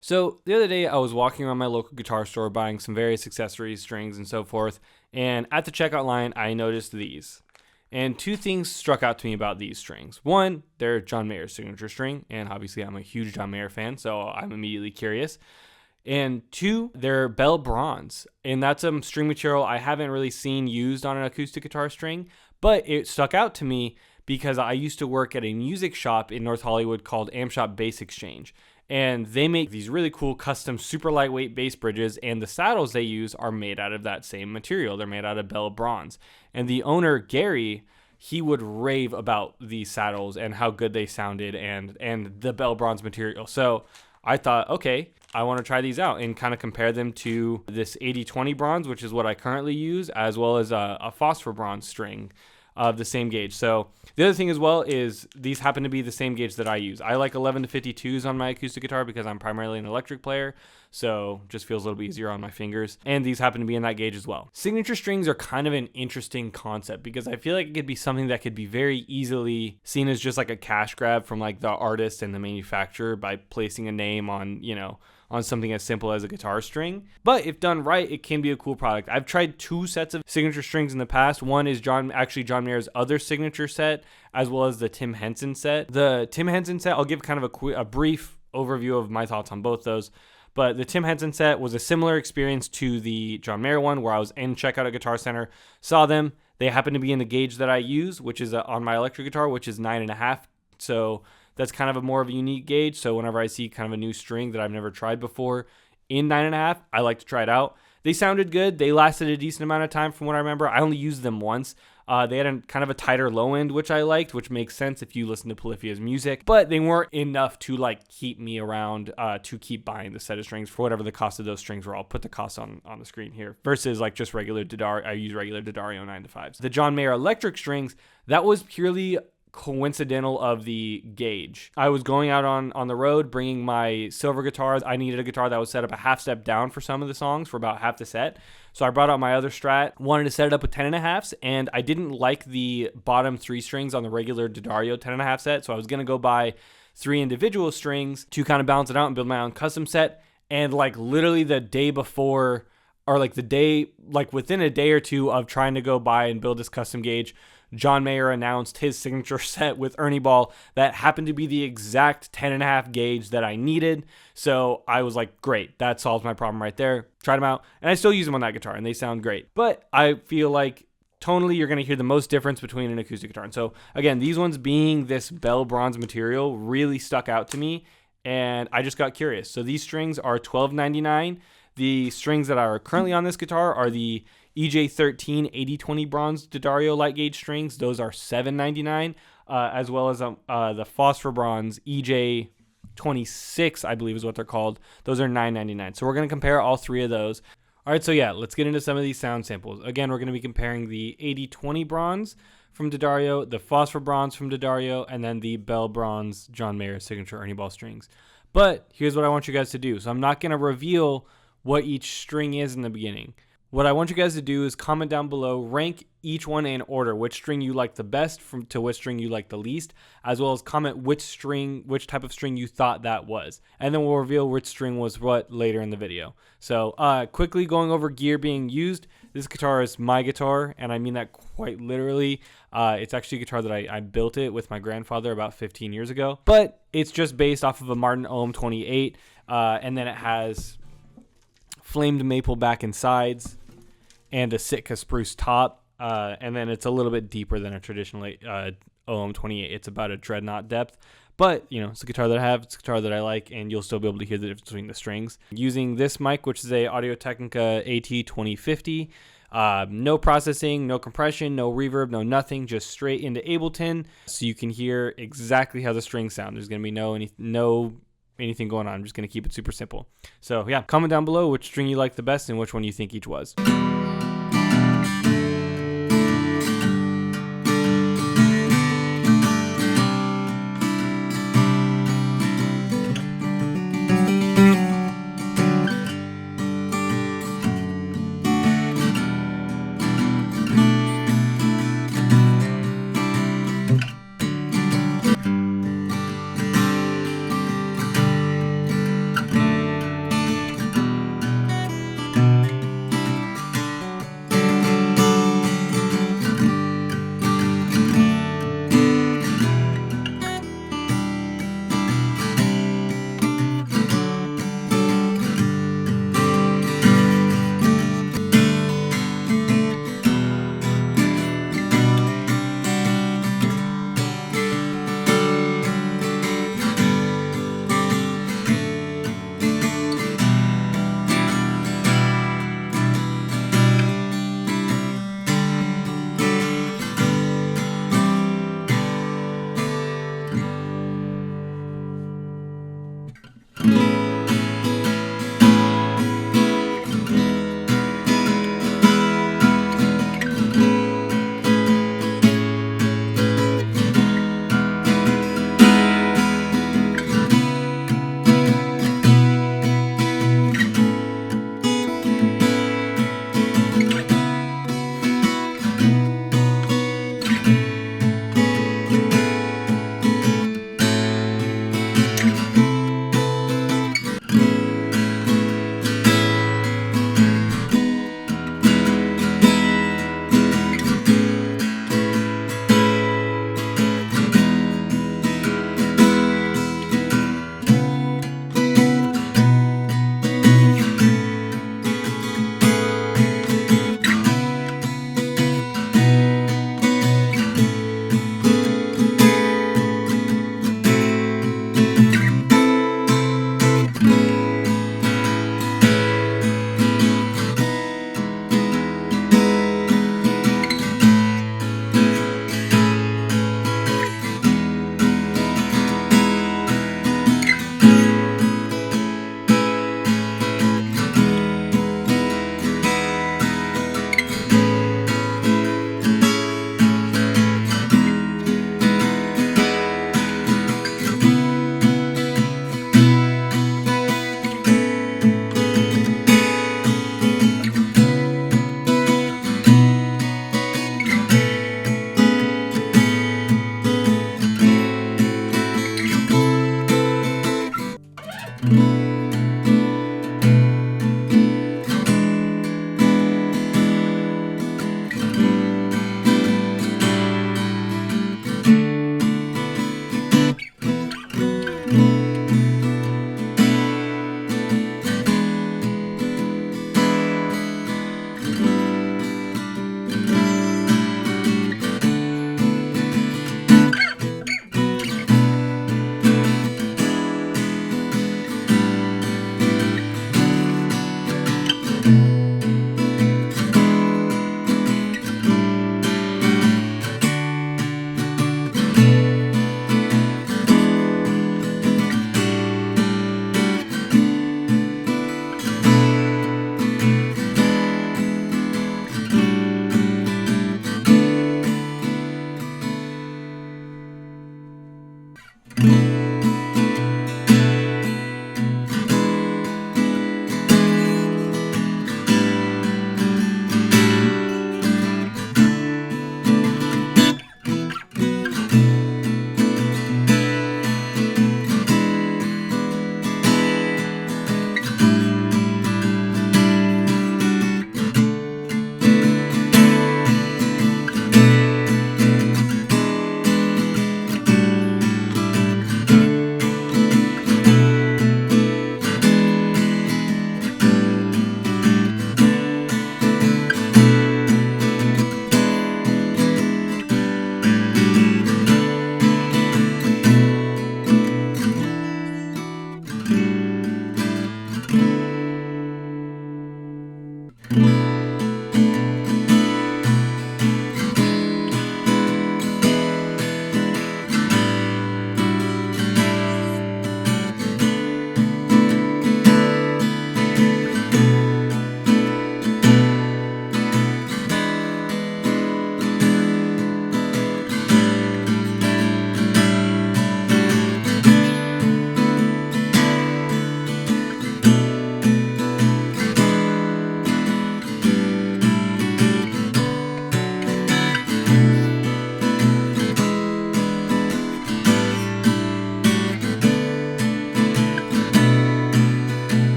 So the other day I was walking around my local guitar store buying some various accessories, strings, and so forth, and at the checkout line I noticed these. And two things struck out to me about these strings. One, they're John Mayer's signature string, and obviously I'm a huge John Mayer fan, so I'm immediately curious. And two, they're Bell Bronze, and that's a string material I haven't really seen used on an acoustic guitar string, but it stuck out to me because I used to work at a music shop in North Hollywood called Am Shop Bass Exchange. And they make these really cool custom super lightweight bass bridges, and the saddles they use are made out of that same material. They're made out of Bell Bronze. And the owner, Gary, he would rave about these saddles and how good they sounded and the Bell Bronze material. So I thought, okay, I want to try these out and kind of compare them to this 80-20 bronze, which is what I currently use, as well as a phosphor bronze string of the same gauge. So the other thing as well is these happen to be the same gauge that I use. I like 11 to 52s on my acoustic guitar because I'm primarily an electric player, so just feels a little bit easier on my fingers. And these happen to be in that gauge as well. Signature strings are kind of an interesting concept because I feel like it could be something that could be very easily seen as just like a cash grab from like the artist and the manufacturer by placing a name on, on something as simple as a guitar string. But if done right, it can be a cool product. I've tried two sets of signature strings in the past. One is John Mayer's other signature set, as well as the Tim Henson set. The Tim Henson set, I'll give kind of a brief overview of my thoughts on both those. But the Tim Henson set was a similar experience to the John Mayer one, where I was in checkout at Guitar Center, saw them. They happen to be in the gauge that I use, which is on my electric guitar, which is 9.5. So that's kind of a more of a unique gauge. So whenever I see kind of a new string that I've never tried before in 9.5, I like to try it out. They sounded good. They lasted a decent amount of time from what I remember. I only used them once. They had kind of a tighter low end, which I liked, which makes sense if you listen to Polyphia's music. But they weren't enough to keep me around to keep buying the set of strings for whatever the cost of those strings were. I'll put the cost on the screen here. Versus just regular D'Addario. I use regular D'Addario 9-5s. The John Mayer electric strings, that was purely coincidental of the gauge. I was going out on the road bringing my silver guitars. I needed a guitar that was set up a half step down for some of the songs for about half the set. So I brought out my other Strat, wanted to set it up with 10.5s, and I didn't like the bottom three strings on the regular D'Addario 10.5 set. So I was going to go buy 3 individual strings to kind of balance it out and build my own custom set. And literally the day before, or within a day or two of trying to go buy and build this custom gauge, John Mayer announced his signature set with Ernie ball that happened to be the exact 10.5 gauge that I needed. So I was like, great, that solves my problem right there. Tried them out, and I still use them on that guitar, and they sound great. But I feel like tonally, you're going to hear the most difference between an acoustic guitar. And so again, these ones being this Bell Bronze material really stuck out to me, and I just got curious. So these strings are $12.99. The strings that are currently on this guitar are the EJ13 80-20 bronze D'Addario light gauge strings. Those are $7.99, as well as the phosphor bronze EJ26, I believe is what they're called. Those are $9.99. So we're going to compare all three of those. All right, so yeah, let's get into some of these sound samples. Again, we're going to be comparing the 80-20 bronze from D'Addario, the phosphor bronze from D'Addario, and then the Bell Bronze John Mayer signature Ernie ball strings. But here's what I want you guys to do. So I'm not going to reveal what each string is in the beginning. What I want you guys to do is comment down below, rank each one in order, which string you like the best to which string you like the least, as well as comment which type of string you thought that was. And then we'll reveal which string was what later in the video. So quickly going over gear being used. This guitar is my guitar, and I mean that quite literally. It's actually a guitar that I built it with my grandfather about 15 years ago. But it's just based off of a Martin Ohm 28, and then it has flamed maple back and sides, and a Sitka spruce top, and then it's a little bit deeper than a traditional OM 28. It's about a dreadnought depth, but it's a guitar that I have, it's a guitar that I like, and you'll still be able to hear the difference between the strings. Using this mic, which is a Audio-Technica AT2050, no processing, no compression, no reverb, no nothing, just straight into Ableton, so you can hear exactly how the strings sound. There's going to be no anything going on. I'm just going to keep it super simple. So yeah, comment down below which string you like the best and which one you think each was.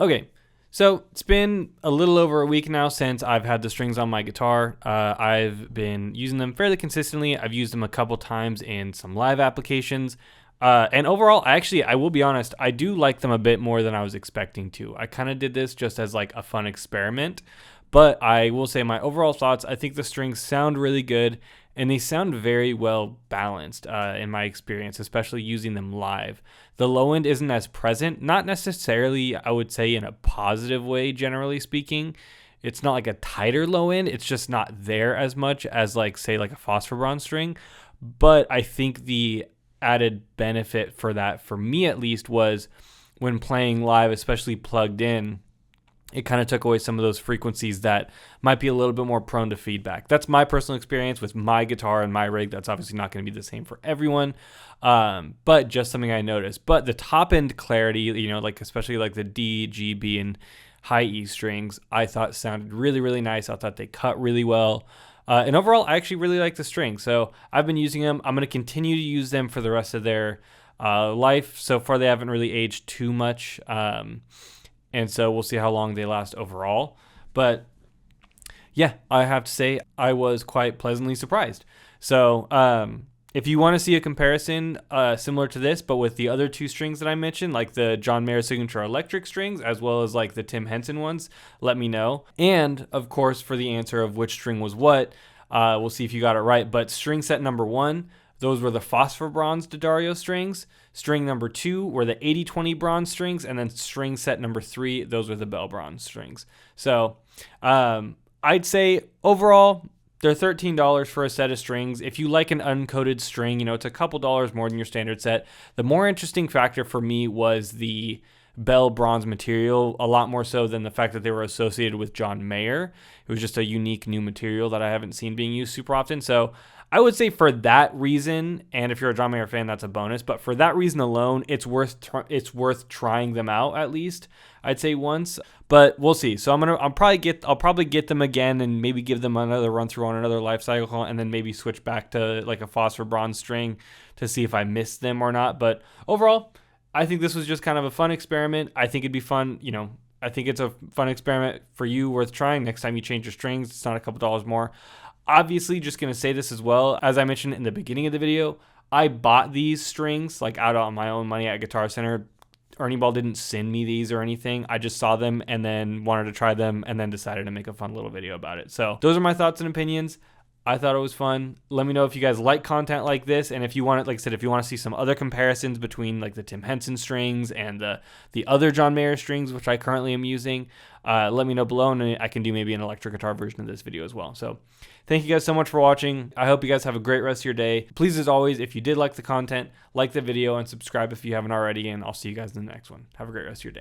Okay, so it's been a little over a week now since I've had the strings on my guitar. I've been using them fairly consistently. I've used them a couple times in some live applications. And overall, I will be honest, I do like them a bit more than I was expecting to. I kind of did this just as like a fun experiment. But I will say my overall thoughts, I think the strings sound really good and they sound very well balanced in my experience, especially using them live. The low end isn't as present, not necessarily, I would say, in a positive way, generally speaking. It's not like a tighter low end. It's just not there as much as like, say, like a phosphor bronze string. But I think the added benefit for that, for me at least, was when playing live, especially plugged in, it kind of took away some of those frequencies that might be a little bit more prone to feedback. That's my personal experience with my guitar and my rig. That's obviously not going to be the same for everyone, but just something I noticed. But the top end clarity, you know, like especially like the D, G, B, and high E strings, I thought sounded really, really nice. I thought they cut really well. And overall, I actually really like the strings. So I've been using them. I'm going to continue to use them for the rest of their life. So far, they haven't really aged too much. And so we'll see how long they last overall. But yeah, I have to say I was quite pleasantly surprised. So if you want to see a comparison similar to this, but with the other two strings that I mentioned, like the John Mayer Signature Electric strings, as well as like the Tim Henson ones, let me know. And of course, for the answer of which string was what, we'll see if you got it right. But string set number 1, those were the phosphor bronze D'Addario strings. String number 2 were the 80-20 bronze strings. And then string set number 3, those were the bell bronze strings. So I'd say overall, they're $13 for a set of strings. If you like an uncoated string, you know, it's a couple dollars more than your standard set. The more interesting factor for me was the bell bronze material, a lot more so than the fact that they were associated with John Mayer. It was just a unique new material that I haven't seen being used super often. So I would say for that reason, and if you're a John Mayer fan, that's a bonus. But for that reason alone, it's worth trying them out at least. I'd say once, but we'll see. So I'll probably get them again and maybe give them another run through on another life cycle, and then maybe switch back to like a phosphor bronze string to see if I missed them or not. But overall, I think this was just kind of a fun experiment. I think it'd be fun, you know. I think it's a fun experiment for you, worth trying. Next time you change your strings, it's not a couple dollars more. Obviously, just going to say this as well. As I mentioned in the beginning of the video, I bought these strings like out on my own money at Guitar Center. Ernie Ball didn't send me these or anything. I just saw them and then wanted to try them and then decided to make a fun little video about it. So those are my thoughts and opinions. I thought it was fun. Let me know if you guys like content like this, and if you want it, like I said, if you want to see some other comparisons between like the Tim Henson strings and the other John Mayer strings, which I currently am using, let me know below, and I can do maybe an electric guitar version of this video as well. So thank you guys so much for watching. I hope you guys have a great rest of your day. Please, as always, if you did like the content, like the video and subscribe if you haven't already, and I'll see you guys in the next one. Have a great rest of your day.